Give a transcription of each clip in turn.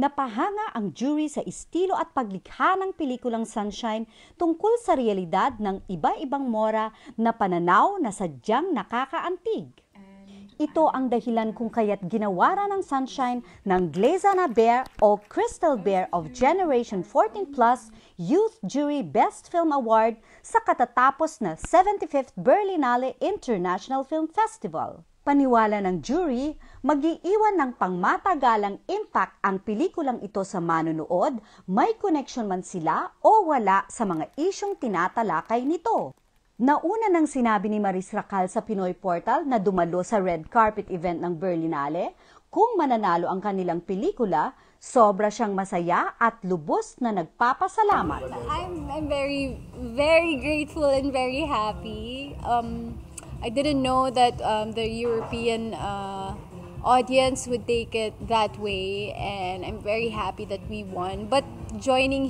Napahanga ang jury sa estilo at paglikha ng pelikulang Sunshine tungkol sa realidad ng iba-ibang mora na pananaw na sadyang nakakaantig. Ito ang dahilan kung kaya't ginawara ng Sunshine ng Glazana Bear o Crystal Bear of Generation 14 Plus Youth Jury Best Film Award sa katatapos na 75th Berlinale International Film Festival. Paniwala ng jury, mag-iiwan ng pangmatagalang impact ang pelikulang ito sa manonood, may connection man sila o wala sa mga isyong tinatalakay nito. Nauna nang sinabi ni Maris Racal sa Pinoy Portal na dumalo sa red carpet event ng Berlinale, kung mananalo ang kanilang pelikula, sobra siyang masaya at lubos na nagpapasalamat. I'm very, very grateful and very happy. I didn't know that the European audience would take it that way, and I'm very happy that we won. But being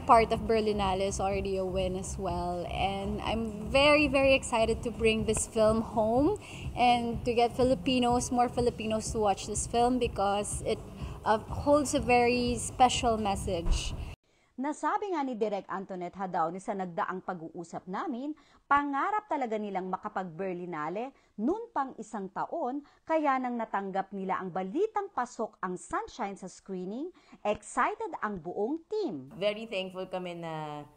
part of Berlinale is already a win as well. And I'm very, very excited to bring this film home and to get more Filipinos to watch this film because it holds a very special message. Nasabi nga ni Direk Antoinette Hadaone sa nagdaang pag-uusap namin, pangarap talaga nilang makapag-Berlinale noon pang 1 taon, kaya nang natanggap nila ang balitang pasok ang Sunshine sa screening, excited ang buong team. Very thankful kami na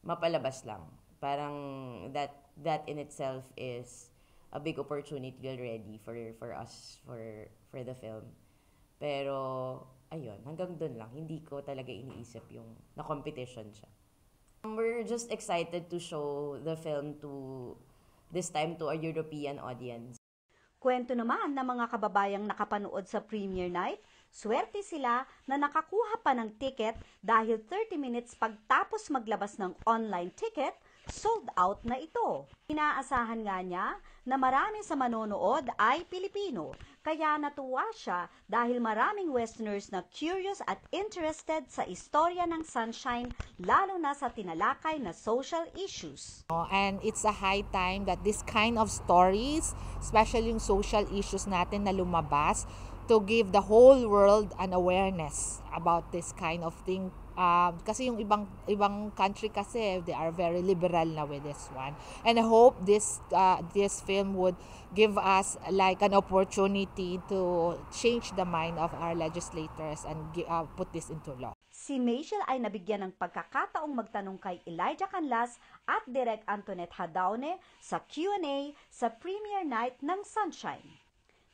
mapalabas lang. Parang that in itself is a big opportunity already for us, for the film. Pero ayun, hanggang doon lang. Hindi ko talaga iniisip yung na-competition siya. We're just excited to show the film this time to a European audience. Kwento naman ng mga kababayang nakapanood sa premiere night, swerte sila na nakakuha pa ng ticket dahil 30 minutes pagtapos maglabas ng online ticket, sold out na ito. Inaasahan nga niya na marami sa manonood ay Pilipino, kaya natuwa siya dahil maraming Westerners na curious at interested sa istorya ng Sunshine, lalo na sa tinalakay na social issues. And it's a high time that this kind of stories, especially yung social issues natin na lumabas, to give the whole world an awareness about this kind of thing. Kasi yung ibang country kasi they are very liberal na with this one, and I hope this film would give us like an opportunity to change the mind of our legislators and put this into law. Si Maichel ay nabigyan ng pagkakataong magtanong kay Elijah Canlas at Direk Antoinette Hadaone sa Q&A sa premiere night ng Sunshine.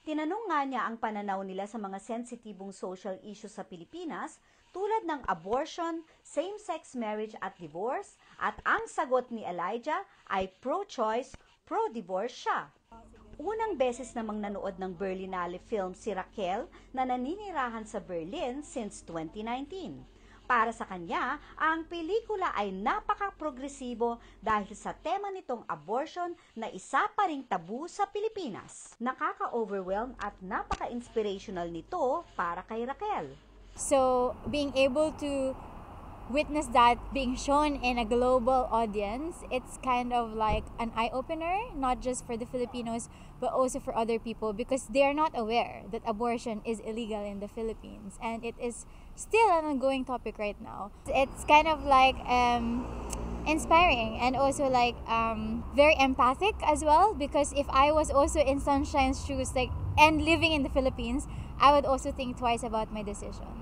Tinanong nga niya ang pananaw nila sa mga sensitibong social issues sa Pilipinas tulad ng abortion, same-sex marriage at divorce, at ang sagot ni Elijah ay pro-choice, pro-divorce siya. Unang beses namang nanood ng Berlinale film si Raquel na naninirahan sa Berlin since 2019. Para sa kanya, ang pelikula ay napaka-progresibo dahil sa tema nitong abortion na isa pa ring tabu sa Pilipinas. Nakaka-overwhelm at napaka-inspirational nito para kay Raquel. So being able to witness that being shown in a global audience, it's kind of like an eye-opener, not just for the Filipinos, but also for other people, because they are not aware that abortion is illegal in the Philippines, and it is still an ongoing topic right now. It's kind of like inspiring and also like very empathic as well, because if I was also in Sunshine's shoes and living in the Philippines, I would also think twice about my decisions.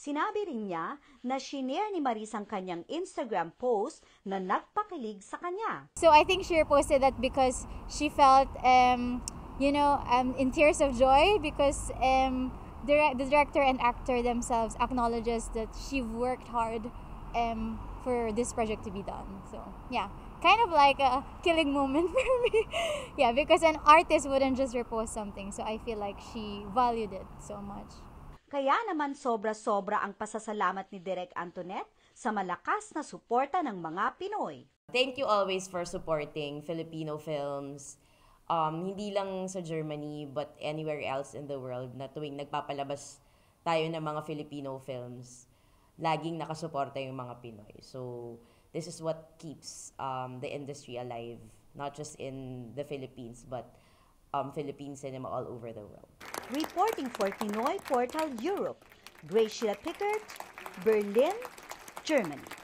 Sinabi rin niya na shinare ni Maris ang kanyang Instagram post na nagpakilig sa kanya. So I think she reposted that because she felt, in tears of joy, because the director and actor themselves acknowledges that she worked hard for this project to be done. So yeah, kind of like a killing moment for me. Yeah, because an artist wouldn't just repost something, so I feel like she valued it so much. Kaya naman sobra-sobra ang pasasalamat ni Direk Antoinette sa malakas na suporta ng mga Pinoy. Thank you always for supporting Filipino films, hindi lang sa Germany but anywhere else in the world, na tuwing nagpapalabas tayo ng mga Filipino films, laging nakasuporta yung mga Pinoy. So this is what keeps the industry alive, not just in the Philippines but Philippine cinema all over the world. Reporting for Pinoy Portal Europe, Graciela Pickert, Berlin, Germany.